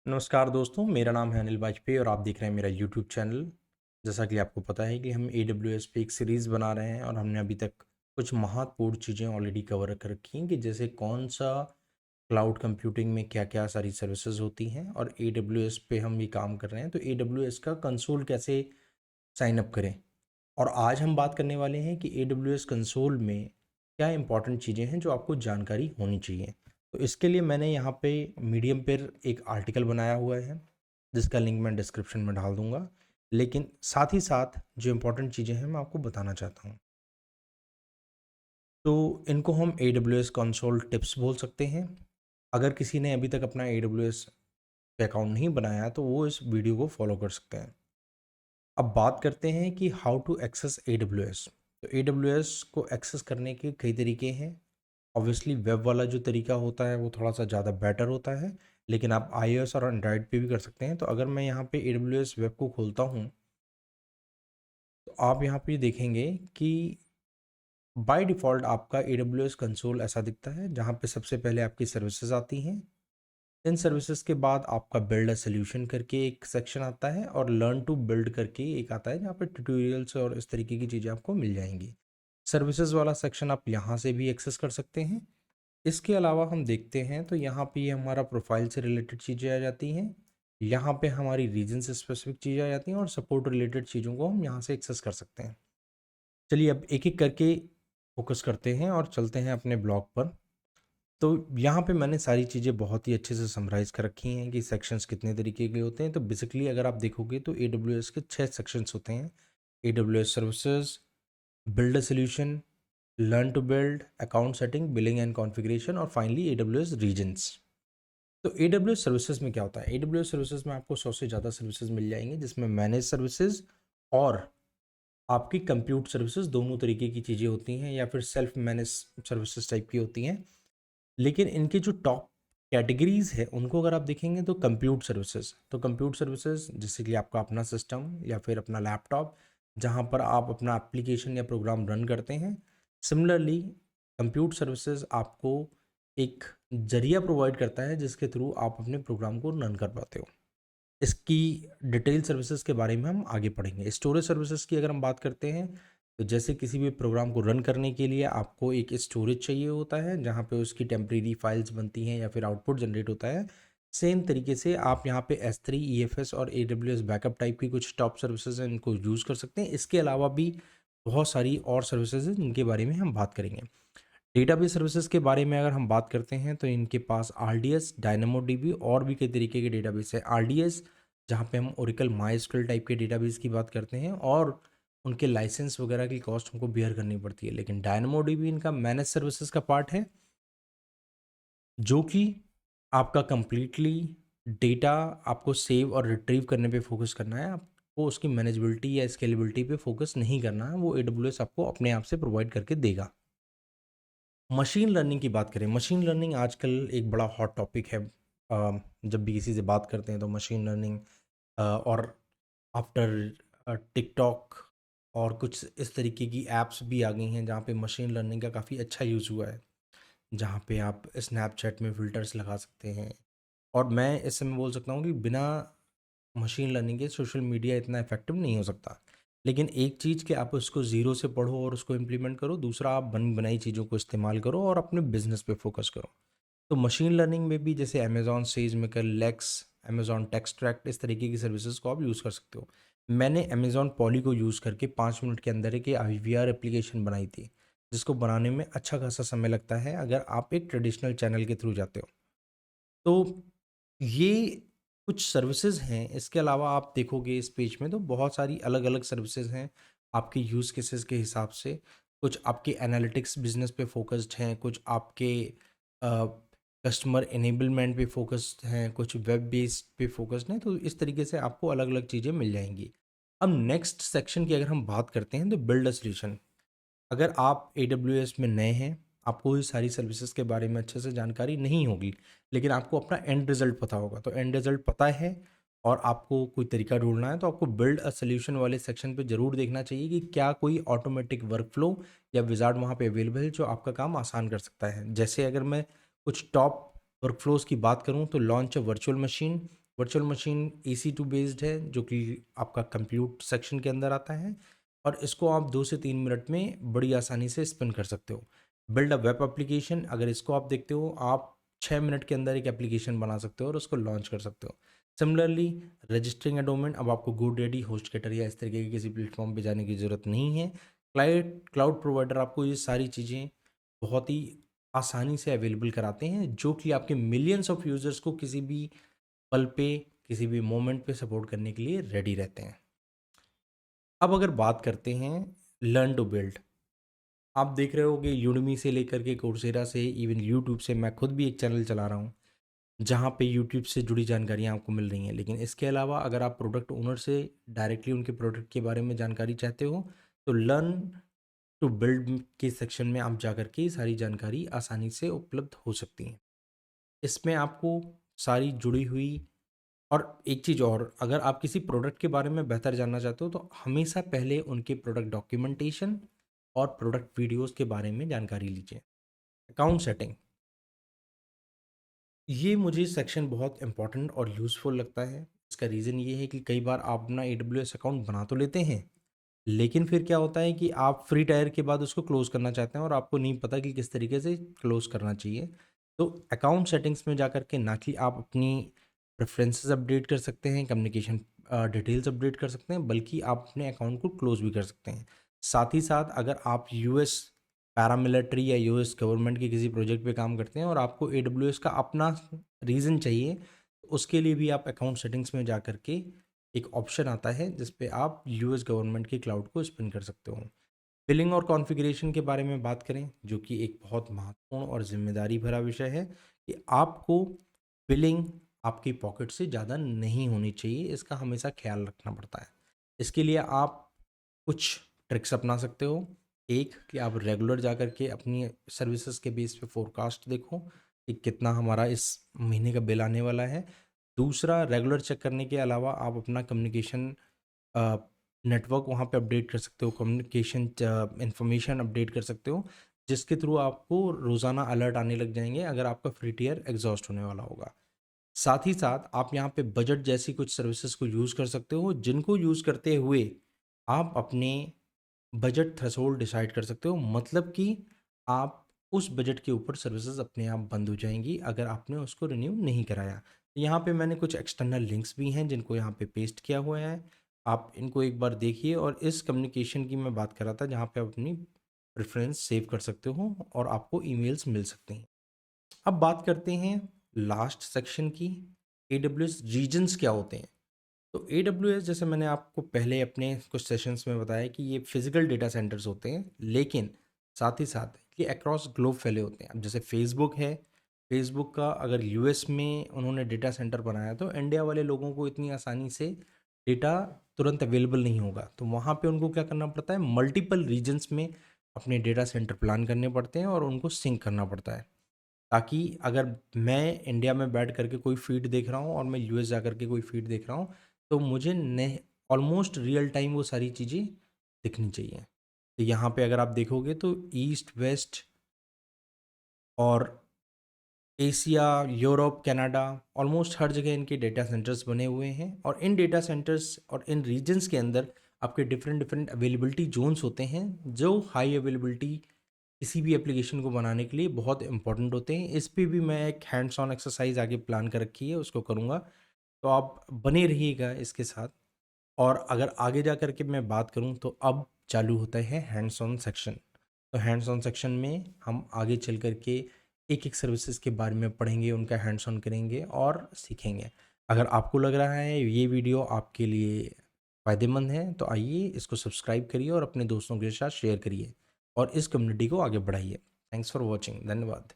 नमस्कार दोस्तों, मेरा नाम है अनिल वाजपेयी और आप देख रहे हैं मेरा यूट्यूब चैनल। जैसा कि आपको पता है कि हम AWS पे एक सीरीज़ बना रहे हैं और हमने अभी तक कुछ महत्वपूर्ण चीज़ें ऑलरेडी कवर कर रखी हैं कि जैसे कौन सा क्लाउड कंप्यूटिंग में क्या-क्या सारी सर्विसेज होती हैं और AWS पे हम ये काम कर रहे हैं, तो AWS का कंसोल कैसे साइन अप करें। और आज हम बात करने वाले हैं कि AWS कंसोल में क्या इंपॉर्टेंट चीज़ें हैं जो आपको जानकारी होनी चाहिए। तो इसके लिए मैंने यहाँ पे मीडियम पर एक आर्टिकल बनाया हुआ है जिसका लिंक मैं डिस्क्रिप्शन में डाल दूंगा। लेकिन साथ ही साथ जो इंपॉर्टेंट चीज़ें हैं मैं आपको बताना चाहता हूँ। तो इनको हम AWS कंसोल टिप्स बोल सकते हैं। अगर किसी ने अभी तक अपना AWS पे अकाउंट नहीं बनाया तो वो इस वीडियो को फॉलो कर सकते हैं। अब बात करते हैं कि हाउ टू एक्सेस AWS। तो AWS को एक्सेस करने के कई तरीके हैं। ऑब्वियसली वेब वाला जो तरीका होता है वो थोड़ा सा ज़्यादा बेटर होता है, लेकिन आप iOS और एंड्रॉयड पे भी कर सकते हैं। तो अगर मैं यहाँ पे AWS वेब को खोलता हूँ तो आप यहाँ पे देखेंगे कि बाय डिफ़ॉल्ट आपका AWS कंसोल ऐसा दिखता है जहाँ पे सबसे पहले आपकी सर्विसेज आती हैं। इन सर्विसेज के बाद आपका बिल्ड अ सॉल्यूशन करके एक सेक्शन आता है और लर्न टू बिल्ड करके एक आता है जहाँ पे ट्यूटोरियल्स और इस तरीके की चीज़ें आपको मिल जाएंगी। सर्विसेज वाला सेक्शन आप यहाँ से भी एक्सेस कर सकते हैं। इसके अलावा हम देखते हैं तो यहाँ पे ये हमारा प्रोफाइल से रिलेटेड चीज़ें आ जाती हैं। यहाँ पे हमारी रीजन से स्पेसिफिक चीज़ें आ जाती हैं और सपोर्ट रिलेटेड चीज़ों को हम यहाँ से एक्सेस कर सकते हैं। चलिए अब एक एक करके फोकस करते हैं और चलते हैं अपने ब्लॉग पर। तो यहाँ पे मैंने सारी चीज़ें बहुत ही अच्छे से समराइज़ कर रखी हैं कि सेक्शंस कितने तरीके के होते हैं। तो बेसिकली अगर आप देखोगे तो AWS के 6 सेक्शंस होते हैं। AWS services, build a solution, learn to build, account setting, billing and configuration और फाइनली AWS रीजन्स। तो AWS सर्विसेज में क्या होता है? AWS सर्विसेज में आपको 100 से ज़्यादा सर्विसेज मिल जाएंगी जिसमें मैनेज सर्विसेज और आपकी कंप्यूट सर्विसेज दोनों तरीके की चीज़ें होती हैं या फिर सेल्फ मैनेज सर्विसेज टाइप की होती हैं। लेकिन इनकी जो टॉप कैटेगरीज है उनको अगर आप देखेंगे तो कंप्यूट सर्विसेज जैसे कि आपका अपना सिस्टम या फिर अपना लैपटॉप जहाँ पर आप अपना एप्लीकेशन या प्रोग्राम रन करते हैं। सिमिलरली कंप्यूट सर्विसेज आपको एक जरिया प्रोवाइड करता है जिसके थ्रू आप अपने प्रोग्राम को रन कर पाते हो। इसकी डिटेल सर्विसेज के बारे में हम आगे पढ़ेंगे। स्टोरेज सर्विसेज की अगर हम बात करते हैं तो जैसे किसी भी प्रोग्राम को रन करने के लिए आपको एक स्टोरेज चाहिए होता है जहाँ पे उसकी टेम्परेरी फाइल्स बनती हैं या फिर आउटपुट जनरेट होता है। सेम तरीके से आप यहाँ पे S3 EFS और AWS बैकअप टाइप की कुछ टॉप सर्विसेज हैं इनको यूज़ कर सकते हैं। इसके अलावा भी बहुत सारी और सर्विसेज हैं जिनके बारे में हम बात करेंगे। डेटाबेस सर्विसेज के बारे में अगर हम बात करते हैं तो इनके पास RDS, DynamoDB और भी कई तरीके के डेटाबेस है। RDS जहाँ पे हम ओरेकल माइस्क्वेल टाइप के डेटाबेस की बात करते हैं और उनके लाइसेंस वगैरह की कॉस्ट हमको बियर करनी पड़ती है। लेकिन DynamoDB इनका मैनेज सर्विसेज का पार्ट है जो कि आपका कंप्लीटली डेटा आपको सेव और रिट्रीव करने पे फोकस करना है। आपको उसकी मैनेजेबिलिटी या स्केलेबिलिटी पे फोकस नहीं करना है, वो AWS आपको अपने आप से प्रोवाइड करके देगा। मशीन लर्निंग की बात करें, मशीन लर्निंग आजकल एक बड़ा हॉट टॉपिक है। जब भी किसी से बात करते हैं तो मशीन लर्निंग और आफ्टर टिकटॉक और कुछ इस तरीके की ऐप्स भी आ गई हैं जहाँ पे मशीन लर्निंग का काफ़ी अच्छा यूज़ हुआ है, जहाँ पे आप स्नैपचैट में फ़िल्टर्स लगा सकते हैं। और मैं इस समय बोल सकता हूँ कि बिना मशीन लर्निंग के सोशल मीडिया इतना इफेक्टिव नहीं हो सकता। लेकिन एक चीज़ कि आप उसको ज़ीरो से पढ़ो और उसको इम्प्लीमेंट करो, दूसरा आप बनी बनाई चीज़ों को इस्तेमाल करो और अपने बिजनेस पे फोकस करो। तो मशीन लर्निंग में भी जैसे Amazon SageMaker, Lex, Amazon Textract इस तरीके की सर्विसेज को आप यूज़ कर सकते हो। मैंने अमेजॉन पॉली को यूज़ करके 5 मिनट के अंदर एक IVR एप्लीकेशन बनाई थी जिसको बनाने में अच्छा खासा समय लगता है अगर आप एक ट्रेडिशनल चैनल के थ्रू जाते हो। तो ये कुछ सर्विसेज हैं। इसके अलावा आप देखोगे इस पेज में तो बहुत सारी अलग-अलग सर्विसेज हैं आपके यूज़ केसेस के हिसाब से। कुछ आपके एनालिटिक्स बिज़नेस पे फ़ोकस्ड हैं, कुछ आपके कस्टमर इनेबलमेंट पे फ़ोकस्ड हैं, कुछ वेब बेस्ड पे फ़ोकस्ड हैं। तो इस तरीके से आपको अलग-अलग चीज़ें मिल जाएँगी। अब नेक्स्ट सेक्शन की अगर हम बात करते हैं तो बिल्ड अ सॉल्यूशन। अगर आप AWS में नए हैं, आपको ये सारी सर्विसेज के बारे में अच्छे से जानकारी नहीं होगी, लेकिन आपको अपना एंड रिज़ल्ट पता होगा। तो एंड रिज़ल्ट पता है और आपको कोई तरीका ढूँढना है, तो आपको बिल्ड अ सॉल्यूशन वाले सेक्शन पे ज़रूर देखना चाहिए कि क्या कोई ऑटोमेटिक वर्कफ़्लो या विज़ार्ड वहाँ पे अवेलेबल है, जो आपका काम आसान कर सकता है। जैसे अगर मैं कुछ टॉप वर्कफ़्लोज़ की बात करूँ, तो launch a virtual machine, virtual machine EC2 based है जो कि आपका कंप्यूट सेक्शन के अंदर आता है और इसको आप 2 से 3 मिनट में बड़ी आसानी से स्पिन कर सकते हो। बिल्ड अ वेब एप्लीकेशन, अगर इसको आप देखते हो, आप 6 मिनट के अंदर एक एप्लीकेशन बना सकते हो और उसको लॉन्च कर सकते हो। सिमिलरली रजिस्टरिंग अ डोमेन, अब आपको GoDaddy, HostGator या इस तरीके के किसी प्लेटफॉर्म पे जाने की ज़रूरत नहीं है। क्लाउड प्रोवाइडर आपको ये सारी चीज़ें बहुत ही आसानी से अवेलेबल कराते हैं जो कि आपके मिलियंस ऑफ यूज़र्स को किसी भी पल पे, किसी भी मोमेंट पे सपोर्ट करने के लिए रेडी रहते हैं। अब अगर बात करते हैं लर्न टू बिल्ड, आप देख रहे हो कि यूडमी से लेकर के कोर्सेरा से, इवन यूट्यूब से, मैं खुद भी एक चैनल चला रहा हूँ जहाँ पे यूट्यूब से जुड़ी जानकारियाँ आपको मिल रही हैं। लेकिन इसके अलावा अगर आप प्रोडक्ट ओनर से डायरेक्टली उनके प्रोडक्ट के बारे में जानकारी चाहते हो तो लर्न टू बिल्ड के सेक्शन में आप जा कर के सारी जानकारी आसानी से उपलब्ध हो सकती है। इसमें आपको सारी जुड़ी हुई, और एक चीज़ और, अगर आप किसी प्रोडक्ट के बारे में बेहतर जानना चाहते हो तो हमेशा पहले उनके प्रोडक्ट डॉक्यूमेंटेशन और प्रोडक्ट वीडियोस के बारे में जानकारी लीजिए। अकाउंट सेटिंग, ये मुझे सेक्शन बहुत इंपॉर्टेंट और यूज़फुल लगता है। इसका रीज़न ये है कि कई बार आप अपना AWS अकाउंट बना तो लेते हैं, लेकिन फिर क्या होता है कि आप फ्री टायर के बाद उसको क्लोज़ करना चाहते हैं और आपको नहीं पता कि किस तरीके से क्लोज़ करना चाहिए। तो अकाउंट सेटिंग्स में जाकर के ना कि आप अपनी प्रेफ़रेंसेस अपडेट कर सकते हैं, कम्युनिकेशन डिटेल्स अपडेट कर सकते हैं, बल्कि आप अपने अकाउंट को क्लोज़ भी कर सकते हैं। साथ ही साथ अगर आप यूएस पैरामिलिट्री या यूएस गवर्नमेंट के किसी प्रोजेक्ट पे काम करते हैं और आपको AWS का अपना रीज़न चाहिए, तो उसके लिए भी आप अकाउंट सेटिंग्स में जा कर के एक ऑप्शन आता है जिस पे आप यूएस गवर्नमेंट के क्लाउड को स्पिन कर सकते हो। बिलिंग और कॉन्फ़िगरेशन के बारे में बात करें, जो कि एक बहुत महत्वपूर्ण और ज़िम्मेदारी भरा विषय है, कि आपको बिलिंग आपकी पॉकेट से ज़्यादा नहीं होनी चाहिए, इसका हमेशा ख़्याल रखना पड़ता है। इसके लिए आप कुछ ट्रिक्स अपना सकते हो। एक, कि आप रेगुलर जा कर के अपनी सर्विसेज़ के बेस पे फ़ोरकास्ट देखो कि कितना हमारा इस महीने का बिल आने वाला है। दूसरा, रेगुलर चेक करने के अलावा आप अपना कम्युनिकेशन नेटवर्क वहाँ पे अपडेट कर सकते हो, कम्युनिकेशन इन्फॉर्मेशन अपडेट कर सकते हो, जिसके थ्रू आपको रोज़ाना अलर्ट आने लग जाएंगे अगर आपका फ्री टियर एग्जॉस्ट होने वाला होगा। साथ ही साथ आप यहाँ पे बजट जैसी कुछ सर्विसेज को यूज़ कर सकते हो, जिनको यूज़ करते हुए आप अपने बजट थ्रेशोल्ड डिसाइड कर सकते हो, मतलब कि आप उस बजट के ऊपर सर्विसेज अपने आप बंद हो जाएंगी अगर आपने उसको रिन्यू नहीं कराया। यहाँ पे मैंने कुछ एक्सटर्नल लिंक्स भी हैं जिनको यहाँ पे पेस्ट किया हुआ है, आप इनको एक बार देखिए। और इस कम्युनिकेशन की मैं बात कर रहा था जहाँ पे आप अपनी प्रेफरेंस सेव कर सकते हो और आपको ईमेल्स मिल सकते हैं। अब बात करते हैं लास्ट सेक्शन की, AWS रीजन्स क्या होते हैं। तो AWS, जैसे मैंने आपको पहले अपने कुछ सेशंस में बताया कि ये फिजिकल डेटा सेंटर्स होते हैं, लेकिन साथ ही साथ ये अक्रॉस ग्लोब फैले होते हैं। अब जैसे फेसबुक है, फेसबुक का अगर यूएस में उन्होंने डेटा सेंटर बनाया तो इंडिया वाले लोगों को इतनी आसानी से डेटा तुरंत अवेलेबल नहीं होगा, तो वहाँ पे उनको क्या करना पड़ता है, मल्टीपल रीजन्स में अपने डेटा सेंटर प्लान करने पड़ते हैं और उनको सिंक करना पड़ता है, ताकि अगर मैं इंडिया में बैठ करके कोई फीड देख रहा हूँ और मैं यूएस जा करके कोई फीड देख रहा हूँ तो मुझे न ऑलमोस्ट रियल टाइम वो सारी चीज़ें दिखनी चाहिए। तो यहाँ पे अगर आप देखोगे तो ईस्ट वेस्ट और एशिया, यूरोप, कनाडा, ऑलमोस्ट हर जगह इनके डेटा सेंटर्स बने हुए हैं और इन डेटा सेंटर्स और इन रीजन्स के अंदर आपके डिफरेंट डिफरेंट अवेलेबिलिटी जोन्स होते हैं जो हाई अवेलेबिलिटी किसी भी एप्लीकेशन को बनाने के लिए बहुत इंपॉर्टेंट होते हैं। इस पे भी मैं एक हैंड्स ऑन एक्सरसाइज आगे प्लान कर रखी है, उसको करूँगा, तो आप बने रहिएगा इसके साथ। और अगर आगे जा कर के मैं बात करूँ तो अब चालू होता है हैंड्स ऑन सेक्शन। तो हैंड्स ऑन सेक्शन में हम आगे चल कर के एक एक सर्विसेज के बारे में पढ़ेंगे, उनका हैंड्स ऑन करेंगे और सीखेंगे। अगर आपको लग रहा है ये वीडियो आपके लिए फ़ायदेमंद है तो आइए इसको सब्सक्राइब करिए और अपने दोस्तों के साथ शेयर करिए और इस कम्युनिटी को आगे बढ़ाइए। थैंक्स फॉर वॉचिंग, धन्यवाद।